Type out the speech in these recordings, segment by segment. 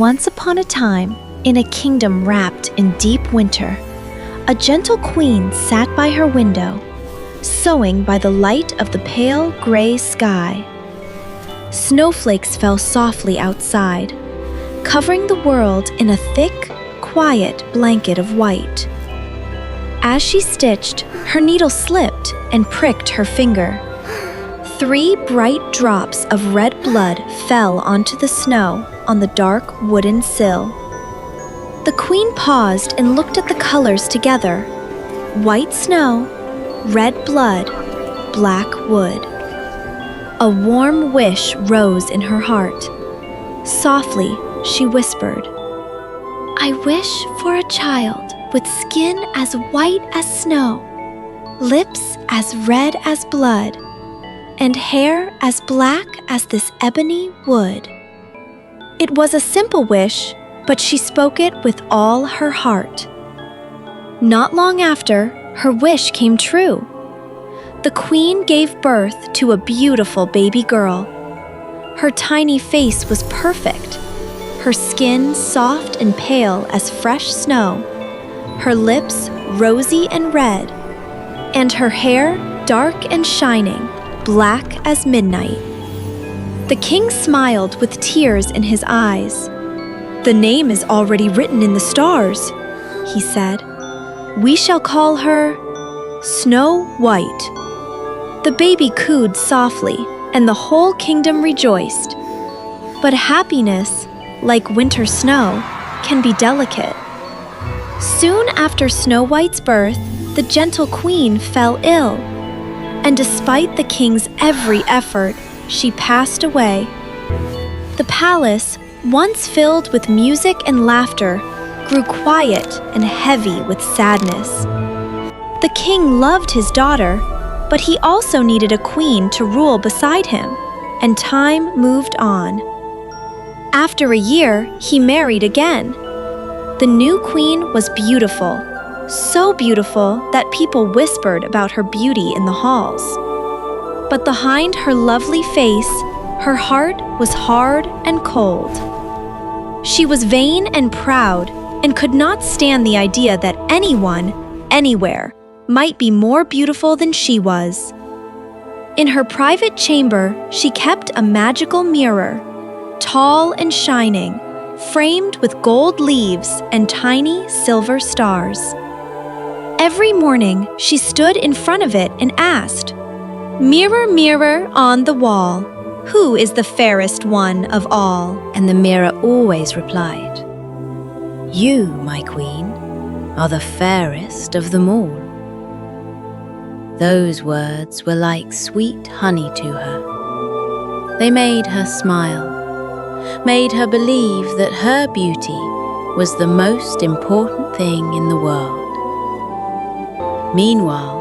Once upon a time, in a kingdom wrapped in deep winter, a gentle queen sat by her window, sewing by the light of the pale gray sky. Snowflakes fell softly outside, covering the world in a thick, quiet blanket of white. As she stitched, her needle slipped and pricked her finger. 3 bright drops of red blood fell onto the snow on the dark wooden sill. The queen paused and looked at the colors together: white snow, red blood, black wood. A warm wish rose in her heart. Softly, she whispered, "I wish for a child with skin as white as snow, lips as red as blood, and hair as black as this ebony wood." It was a simple wish, but she spoke it with all her heart. Not long after, her wish came true. The queen gave birth to a beautiful baby girl. Her tiny face was perfect, her skin soft and pale as fresh snow, her lips rosy and red, and her hair dark and shining, black as midnight. The king smiled with tears in his eyes. "The name is already written in the stars," he said. "We shall call her Snow White." The baby cooed softly, and the whole kingdom rejoiced. But happiness, like winter snow, can be delicate. Soon after Snow White's birth, the gentle queen fell ill, and despite the king's every effort, she passed away. The palace, once filled with music and laughter, grew quiet and heavy with sadness. The king loved his daughter, but he also needed a queen to rule beside him, and time moved on. After a year, he married again. The new queen was beautiful, so beautiful that people whispered about her beauty in the halls. But behind her lovely face, her heart was hard and cold. She was vain and proud and could not stand the idea that anyone, anywhere, might be more beautiful than she was. In her private chamber, she kept a magical mirror, tall and shining, framed with gold leaves and tiny silver stars. Every morning, she stood in front of it and asked, "Mirror, mirror on the wall, who is the fairest one of all?" And the mirror always replied, "You, my queen, are the fairest of them all." Those words were like sweet honey to her. They made her smile, made her believe that her beauty was the most important thing in the world. Meanwhile,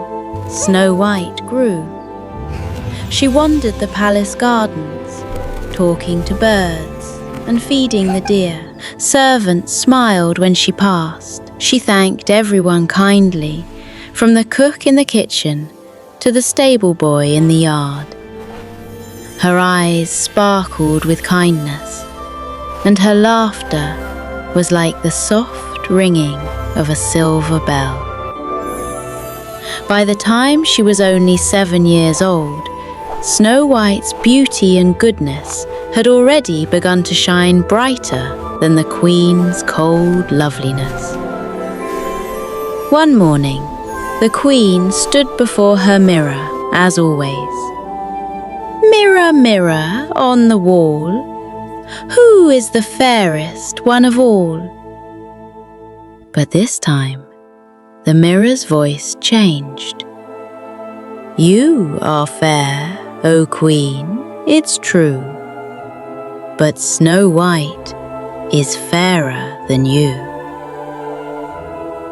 Snow White grew. She wandered the palace gardens, talking to birds and feeding the deer. Servants smiled when she passed. She thanked everyone kindly, from the cook in the kitchen to the stable boy in the yard. Her eyes sparkled with kindness, and her laughter was like the soft ringing of a silver bell. By the time she was only 7 years old, Snow White's beauty and goodness had already begun to shine brighter than the queen's cold loveliness. One morning, the queen stood before her mirror, as always. "Mirror, mirror on the wall, who is the fairest one of all?" But this time, the mirror's voice changed. "You are fair, O queen, it's true, but Snow White is fairer than you."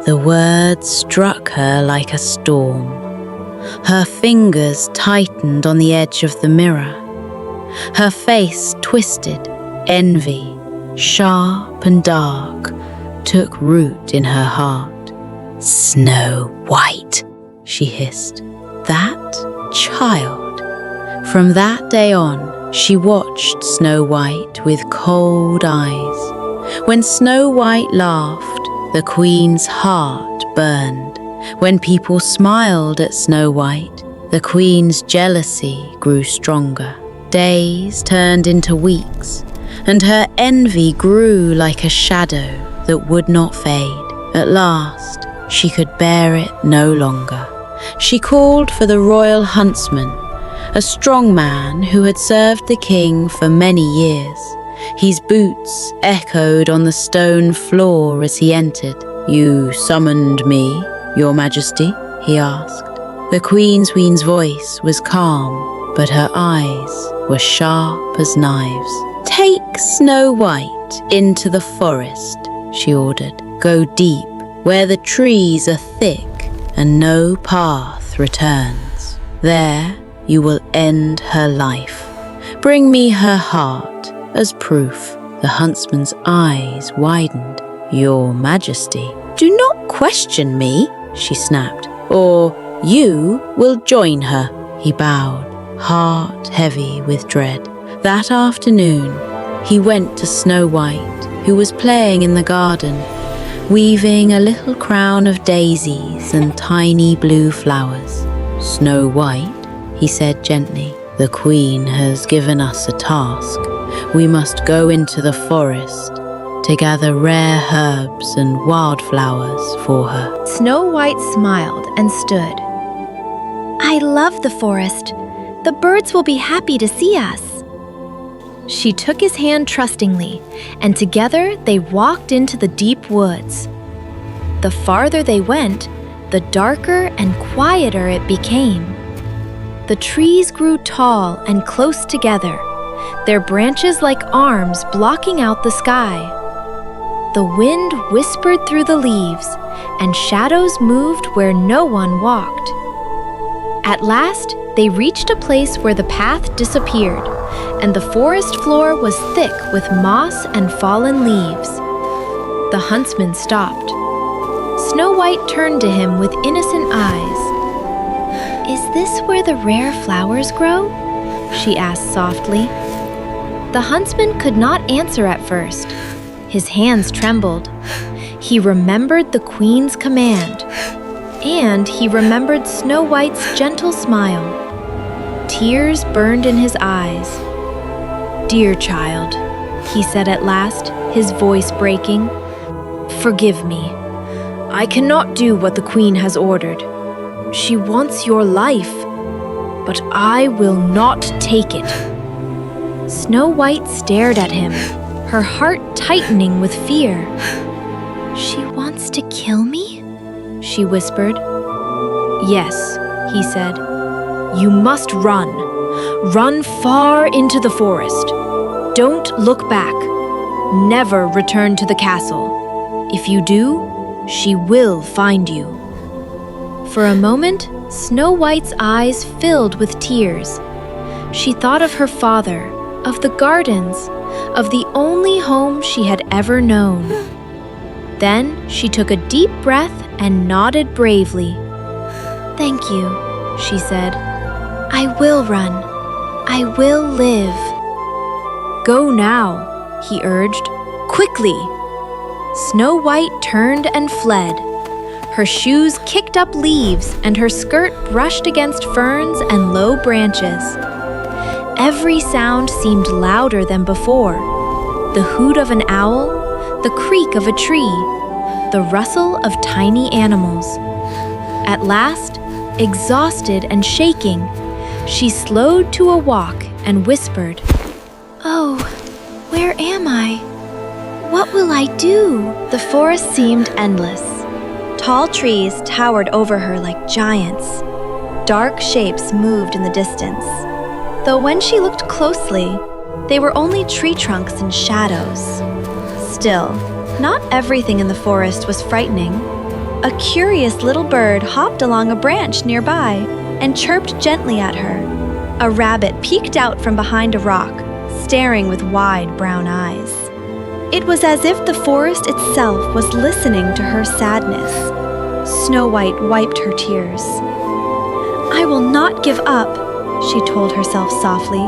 The words struck her like a storm. Her fingers tightened on the edge of the mirror. Her face twisted. Envy, sharp and dark, took root in her heart. "Snow White," she hissed. "That child." From that day on, she watched Snow White with cold eyes. When Snow White laughed, the queen's heart burned. When people smiled at Snow White, the queen's jealousy grew stronger. Days turned into weeks, and her envy grew like a shadow that would not fade. At last, she could bear it no longer. She called for the royal huntsman, a strong man who had served the king for many years. His boots echoed on the stone floor as he entered. "You summoned me, Your Majesty?" he asked. The queen's voice was calm, but her eyes were sharp as knives. "Take Snow White into the forest," she ordered. "Go deep, where the trees are thick and no path returns. There you will end her life. Bring me her heart as proof." The huntsman's eyes widened. "Your Majesty, do not question me," she snapped, "or you will join her." He bowed, heart heavy with dread. That afternoon, he went to Snow White, who was playing in the garden, weaving a little crown of daisies and tiny blue flowers. "Snow White," he said gently, "the queen has given us a task. We must go into the forest to gather rare herbs and wildflowers for her." Snow White smiled and stood. "I love the forest. The birds will be happy to see us." She took his hand trustingly, and together they walked into the deep woods. The farther they went, the darker and quieter it became. The trees grew tall and close together, their branches like arms blocking out the sky. The wind whispered through the leaves, and shadows moved where no one walked. At last, they reached a place where the path disappeared, and the forest floor was thick with moss and fallen leaves. The huntsman stopped. Snow White turned to him with innocent eyes. "Is this where the rare flowers grow?" she asked softly. The huntsman could not answer at first. His hands trembled. He remembered the queen's command, and he remembered Snow White's gentle smile. Tears burned in his eyes. "Dear child," he said at last, his voice breaking, "forgive me. I cannot do what the queen has ordered. She wants your life, but I will not take it." Snow White stared at him, her heart tightening with fear. "She wants to kill me?" she whispered. "Yes," he said. "You must run. Run far into the forest. Don't look back. Never return to the castle. If you do, she will find you." For a moment, Snow White's eyes filled with tears. She thought of her father, of the gardens, of the only home she had ever known. Then she took a deep breath and nodded bravely. "Thank you," she said. "I will run. I will live." "Go now," he urged. "Quickly!" Snow White turned and fled. Her shoes kicked up leaves and her skirt brushed against ferns and low branches. Every sound seemed louder than before. The hoot of an owl, the creak of a tree, the rustle of tiny animals. At last, exhausted and shaking, she slowed to a walk and whispered, "Oh, where am I? What will I do?" The forest seemed endless. Tall trees towered over her like giants. Dark shapes moved in the distance. Though when she looked closely, they were only tree trunks and shadows. Still, not everything in the forest was frightening. A curious little bird hopped along a branch nearby and chirped gently at her. A rabbit peeked out from behind a rock, staring with wide brown eyes. It was as if the forest itself was listening to her sadness. Snow White wiped her tears. "I will not give up," she told herself softly.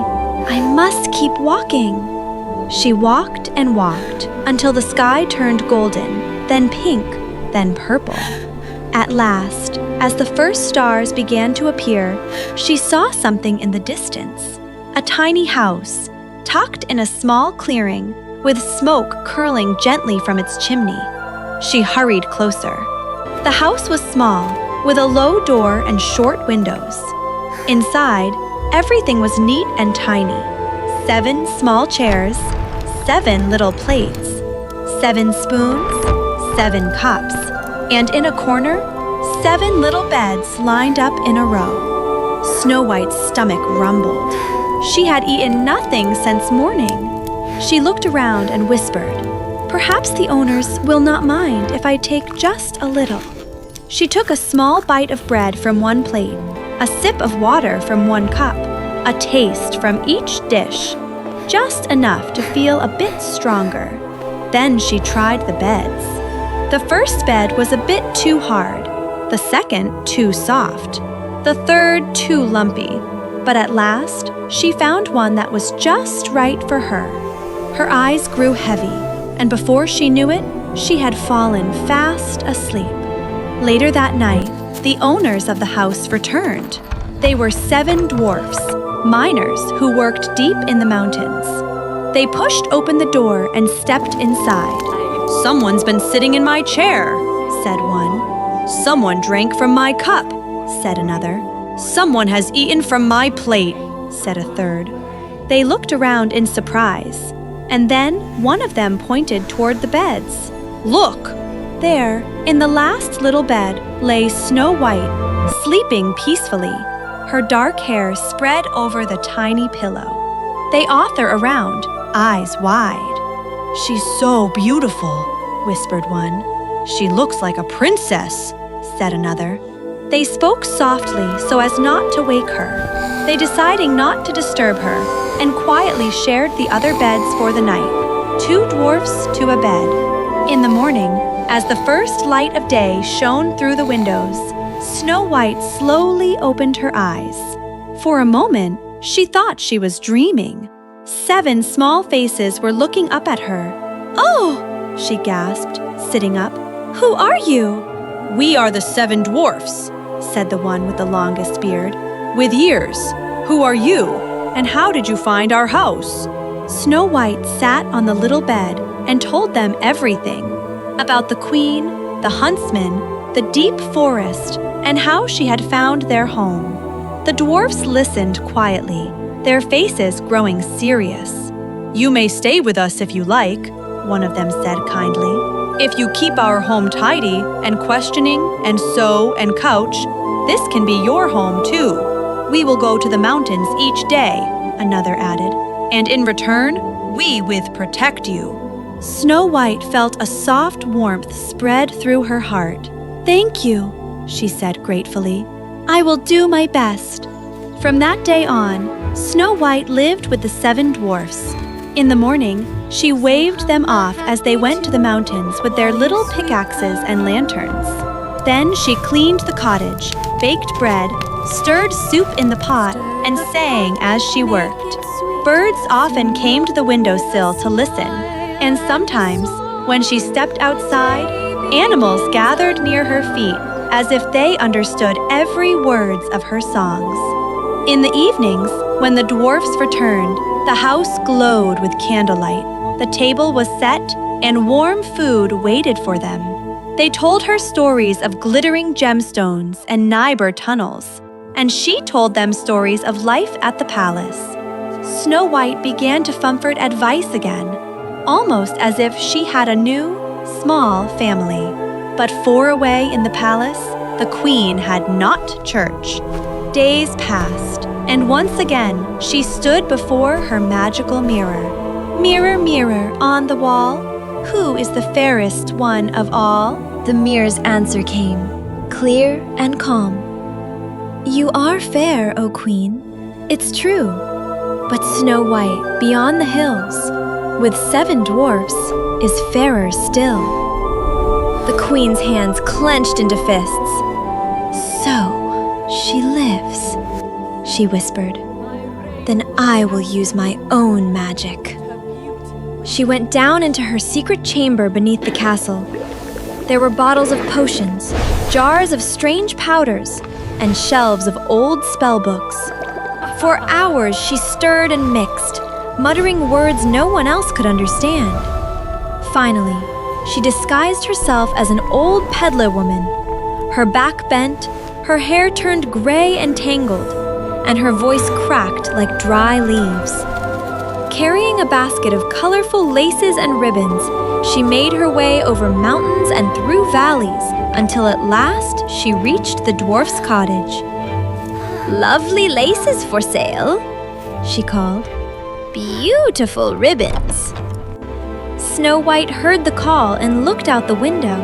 "I must keep walking." She walked and walked until the sky turned golden, then pink, then purple. At last, as the first stars began to appear, she saw something in the distance. A tiny house, tucked in a small clearing, with smoke curling gently from its chimney. She hurried closer. The house was small, with a low door and short windows. Inside, everything was neat and tiny. 7 small chairs, 7 little plates, 7 spoons, 7 cups, and in a corner, 7 little beds lined up in a row. Snow White's stomach rumbled. She had eaten nothing since morning. She looked around and whispered, "Perhaps the owners will not mind if I take just a little." She took a small bite of bread from one plate, a sip of water from one cup, a taste from each dish, just enough to feel a bit stronger. Then she tried the beds. The first bed was a bit too hard, the second too soft, the third too lumpy, but at last she found one that was just right for her. Her eyes grew heavy, and before she knew it, she had fallen fast asleep. Later that night, the owners of the house returned. They were 7 dwarfs, miners who worked deep in the mountains. They pushed open the door and stepped inside. "Someone's been sitting in my chair," said one. "Someone drank from my cup," said another. "Someone has eaten from my plate," said a third. They looked around in surprise, and then one of them pointed toward the beds. "Look!" There, in the last little bed, lay Snow White, sleeping peacefully, her dark hair spread over the tiny pillow. They author around, eyes wide. "She's so beautiful," whispered one. "She looks like a princess," said another. They spoke softly so as not to wake her. They deciding not to disturb her, and quietly shared the other beds for the night, 2 dwarfs to a bed. In the morning, as the first light of day shone through the windows, Snow White slowly opened her eyes. For a moment, she thought she was dreaming. 7 small faces were looking up at her. "Oh!" she gasped, sitting up. "Who are you?" "We are the 7 dwarfs," said the one with the longest beard. "With years. Who are you? And how did you find our house?" Snow White sat on the little bed and told them everything about the queen, the huntsman, the deep forest, and how she had found their home. The dwarfs listened quietly, their faces growing serious. "You may stay with us if you like," one of them said kindly. "If you keep our home tidy and questioning and sew and couch, this can be your home too. We will go to the mountains each day," another added, "and in return, we will protect you." Snow White felt a soft warmth spread through her heart. "Thank you," she said gratefully. "I will do my best." From that day on, Snow White lived with the 7 dwarfs. In the morning, she waved them off as they went to the mountains with their little pickaxes and lanterns. Then she cleaned the cottage, baked bread, stirred soup in the pot, and sang as she worked. Birds often came to the windowsill to listen, and sometimes, when she stepped outside, animals gathered near her feet as if they understood every word of her songs. In the evenings, when the dwarfs returned, the house glowed with candlelight. The table was set, and warm food waited for them. They told her stories of glittering gemstones and Nibur tunnels, and she told them stories of life at the palace. Snow White began to comfort advice again, almost as if she had a new, small family. But far away in the palace, the queen had not church. Days passed, and once again she stood before her magical mirror. "Mirror, mirror on the wall, who is the fairest one of all?" The mirror's answer came, clear and calm. "You are fair, O Queen, it's true. But Snow White, beyond the hills, with 7 dwarfs, is fairer still." The queen's hands clenched into fists. "So, she lives," she whispered. "Then I will use my own magic." She went down into her secret chamber beneath the castle. There were bottles of potions, jars of strange powders, and shelves of old spell books. For hours she stirred and mixed, muttering words no one else could understand. Finally, she disguised herself as an old peddler woman. Her back bent, her hair turned gray and tangled, and her voice cracked like dry leaves. Carrying a basket of colorful laces and ribbons, she made her way over mountains and through valleys until at last she reached the dwarf's cottage. "Lovely laces for sale," she called. "Beautiful ribbons." Snow White heard the call and looked out the window.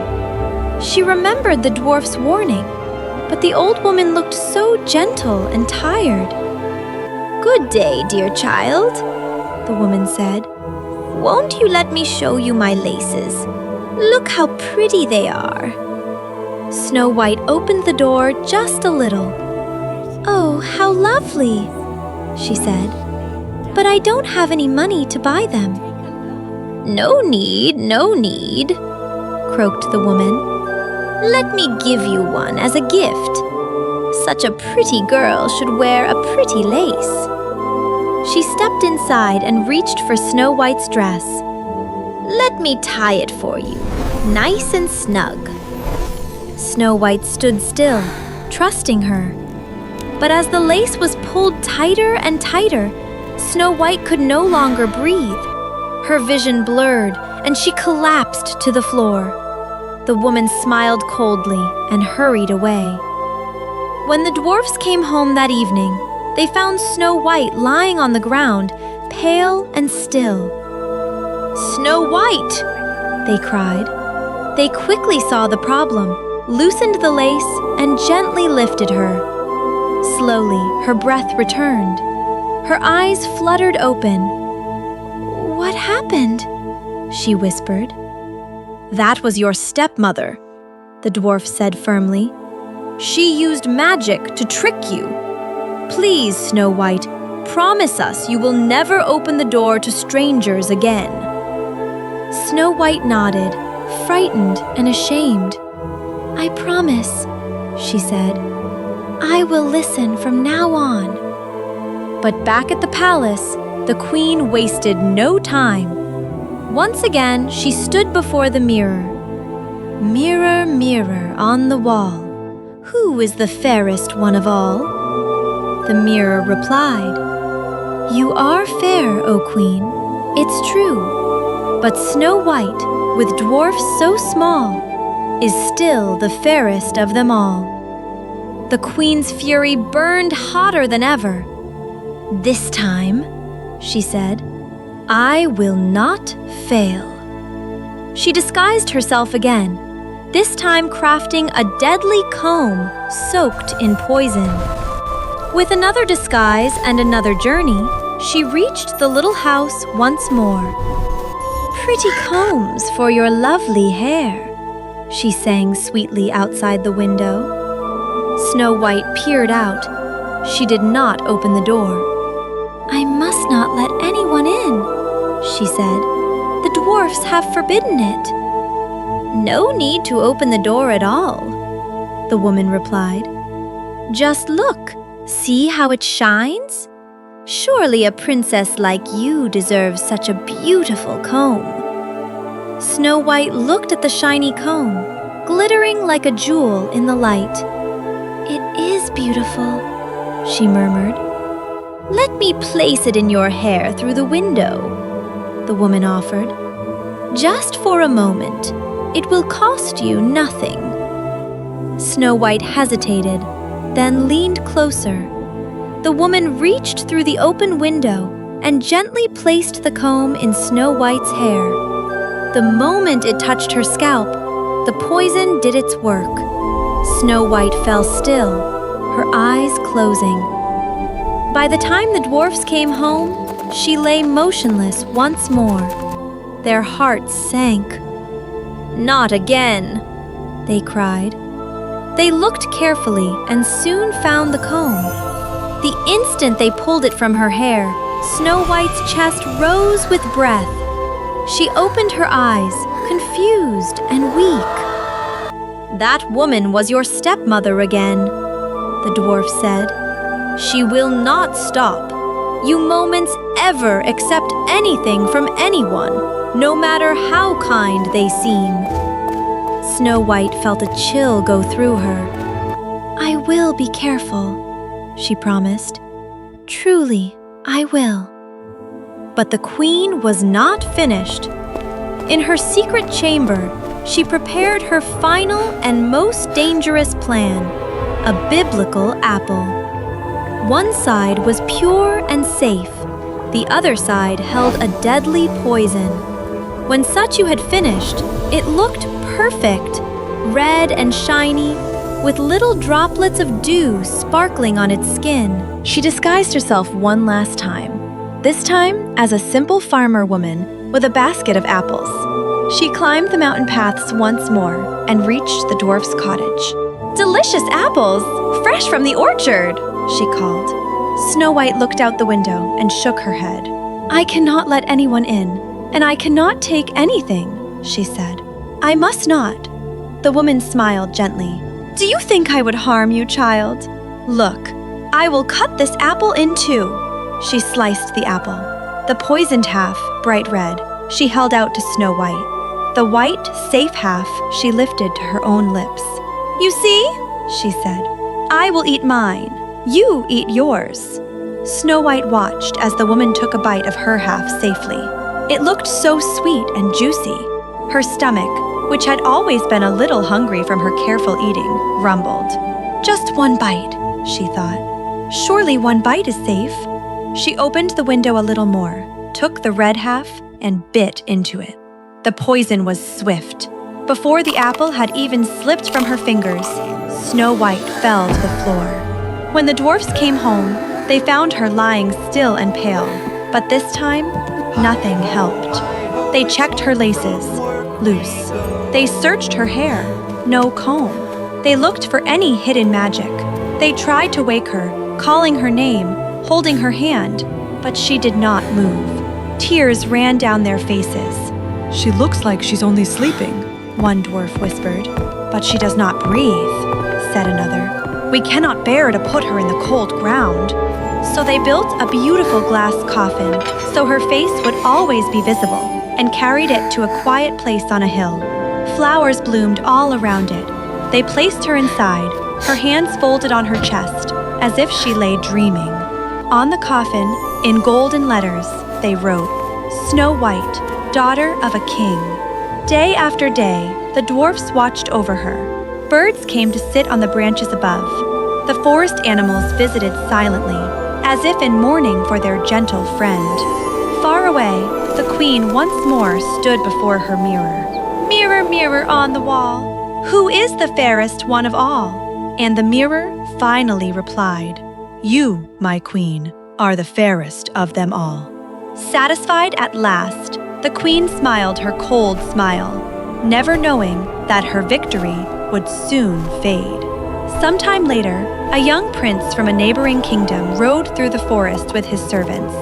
She remembered the dwarf's warning, but the old woman looked so gentle and tired. "Good day, dear child," the woman said. "Won't you let me show you my laces? Look how pretty they are." Snow White opened the door just a little. "Oh, how lovely," she said. "But I don't have any money to buy them." No need, croaked the woman. "Let me give you one as a gift. Such a pretty girl should wear a pretty lace." She stepped inside and reached for Snow White's dress. "Let me tie it for you, nice and snug." Snow White stood still, trusting her. But as the lace was pulled tighter and tighter, Snow White could no longer breathe. Her vision blurred, and she collapsed to the floor. The woman smiled coldly and hurried away. When the dwarfs came home that evening, they found Snow White lying on the ground, pale and still. "Snow White!" they cried. They quickly saw the problem, loosened the lace, and gently lifted her. Slowly, her breath returned. Her eyes fluttered open. "What happened?" she whispered. "That was your stepmother," the dwarf said firmly. "She used magic to trick you. Please, Snow White, promise us you will never open the door to strangers again." Snow White nodded, frightened and ashamed. "I promise," she said. "I will listen from now on." But back at the palace, the queen wasted no time. Once again, she stood before the mirror. "Mirror, mirror on the wall, who is the fairest one of all?" The mirror replied, "You are fair, O queen, it's true. But Snow White, with dwarfs so small, is still the fairest of them all." The queen's fury burned hotter than ever. "This time," she said, "I will not fail." She disguised herself again, this time crafting a deadly comb soaked in poison. With another disguise and another journey, she reached the little house once more. "Pretty combs for your lovely hair," she sang sweetly outside the window. Snow White peered out. She did not open the door. "I must not let anyone in," she said. "The dwarfs have forbidden it." "No need to open the door at all," the woman replied. "Just look, see how it shines? Surely a princess like you deserves such a beautiful comb." Snow White looked at the shiny comb, glittering like a jewel in the light. "It is beautiful," she murmured. "Let me place it in your hair through the window," the woman offered. "Just for a moment. It will cost you nothing." Snow White hesitated, then leaned closer. The woman reached through the open window and gently placed the comb in Snow White's hair. The moment it touched her scalp, the poison did its work. Snow White fell still, her eyes closing. By the time the dwarfs came home, she lay motionless once more. Their hearts sank. "Not again," they cried. They looked carefully and soon found the comb. The instant they pulled it from her hair, Snow White's chest rose with breath. She opened her eyes, confused and weak. "That woman was your stepmother again," the dwarf said. "She will not stop. You moments ever accept anything from anyone, no matter how kind they seem." Snow White felt a chill go through her. "I will be careful," she promised. "Truly, I will." But the queen was not finished. In her secret chamber, she prepared her final and most dangerous plan, a biblical apple. One side was pure and safe. The other side held a deadly poison. When Sachu had finished, it looked perfect, red and shiny, with little droplets of dew sparkling on its skin. She disguised herself one last time, this time as a simple farmer woman with a basket of apples. She climbed the mountain paths once more and reached the dwarf's cottage. "Delicious apples, fresh from the orchard," she called. Snow White looked out the window and shook her head. "I cannot let anyone in, and I cannot take anything," she said. "I must not." The woman smiled gently. "Do you think I would harm you, child? Look, I will cut this apple in two." She sliced the apple. The poisoned half, bright red, she held out to Snow White. The white, safe half she lifted to her own lips. "You see," she said, "I will eat mine. You eat yours." Snow White watched as the woman took a bite of her half safely. It looked so sweet and juicy. Her stomach, which had always been a little hungry from her careful eating, rumbled. "Just one bite," she thought. "Surely one bite is safe." She opened the window a little more, took the red half, and bit into it. The poison was swift. Before the apple had even slipped from her fingers, Snow White fell to the floor. When the dwarfs came home, they found her lying still and pale, but this time, nothing helped. They checked her laces, loose. They searched her hair, no comb. They looked for any hidden magic. They tried to wake her, calling her name, holding her hand, but she did not move. Tears ran down their faces. "She looks like she's only sleeping," one dwarf whispered. "But she does not breathe," said another. "We cannot bear to put her in the cold ground." So they built a beautiful glass coffin so her face would always be visible, and carried it to a quiet place on a hill. Flowers bloomed all around it. They placed her inside, her hands folded on her chest, as if she lay dreaming. On the coffin, in golden letters, they wrote, "Snow White, daughter of a king." Day after day, the dwarfs watched over her. Birds came to sit on the branches above. The forest animals visited silently, as if in mourning for their gentle friend. Far away, the queen once more stood before her mirror. "Mirror, mirror on the wall, who is the fairest one of all?" And the mirror finally replied, "You, my queen, are the fairest of them all." Satisfied at last, the queen smiled her cold smile, never knowing that her victory would soon fade. Sometime later, a young prince from a neighboring kingdom rode through the forest with his servants.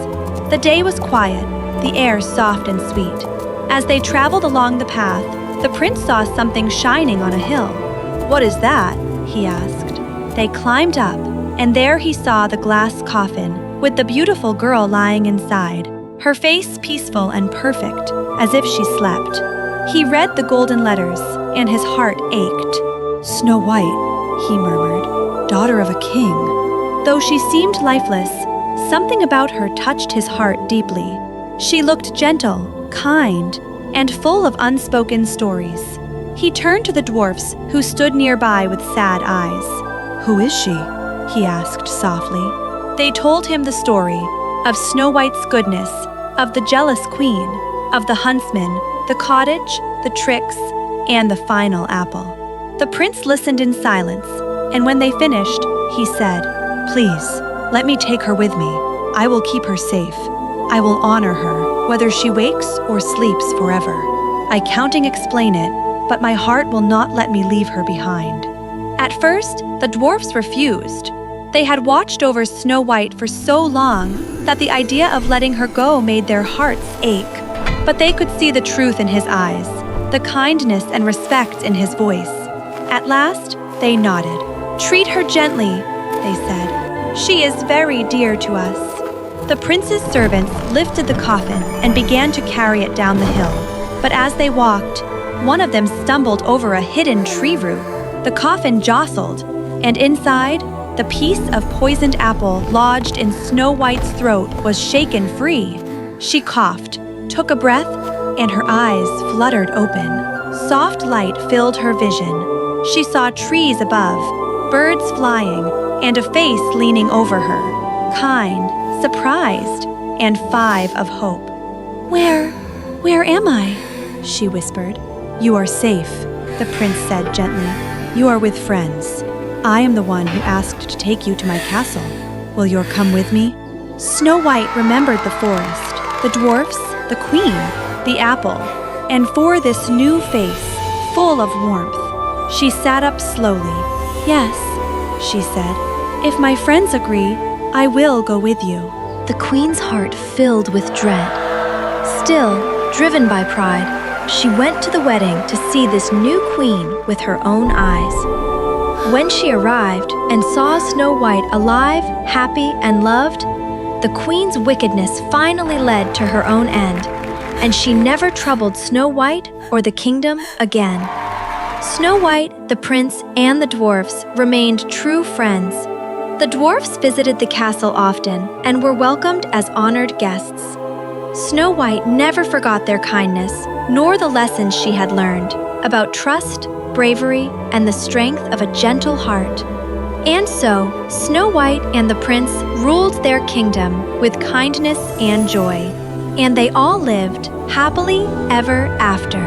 The day was quiet, the air soft and sweet. As they traveled along the path, the prince saw something shining on a hill. "What is that?" he asked. They climbed up, and there he saw the glass coffin with the beautiful girl lying inside, her face peaceful and perfect, as if she slept. He read the golden letters, and his heart ached. "Snow White," he murmured, "daughter of a king." Though she seemed lifeless, something about her touched his heart deeply. She looked gentle, kind, and full of unspoken stories. He turned to the dwarfs, who stood nearby with sad eyes. "Who is she?" he asked softly. They told him the story of Snow White's goodness, of the jealous queen, of the huntsman, the cottage, the tricks, and the final apple. The prince listened in silence, and when they finished, he said, "Please, let me take her with me. I will keep her safe. I will honor her, whether she wakes or sleeps forever. I can't explain it, but my heart will not let me leave her behind." At first, the dwarfs refused. They had watched over Snow White for so long that the idea of letting her go made their hearts ache. but they could see the truth in his eyes, the kindness and respect in his voice. At last, they nodded. "Treat her gently," they said. "She is very dear to us." The prince's servants lifted the coffin and began to carry it down the hill. But as they walked, one of them stumbled over a hidden tree root. The coffin jostled, and inside, the piece of poisoned apple lodged in Snow White's throat was shaken free. She coughed, took a breath, and her eyes fluttered open. Soft light filled her vision. She saw trees above, birds flying, and a face leaning over her, kind, surprised, and 5 of hope. Where am I?" she whispered. "You are safe," the prince said gently. "You are with friends. I am the one who asked to take you to my castle. Will you come with me?" Snow White remembered the forest, the dwarfs, the queen, the apple, and for this new face, full of warmth, she sat up slowly. "Yes," she said, "if my friends agree, I will go with you." The queen's heart filled with dread. Still, driven by pride, she went to the wedding to see this new queen with her own eyes. When she arrived and saw Snow White alive, happy, and loved, the queen's wickedness finally led to her own end, and she never troubled Snow White or the kingdom again. Snow White, the prince, and the dwarfs remained true friends. The dwarfs visited the castle often and were welcomed as honored guests. Snow White never forgot their kindness, nor the lessons she had learned about trust, bravery, and the strength of a gentle heart. And so, Snow White and the prince ruled their kingdom with kindness and joy, and they all lived happily ever after.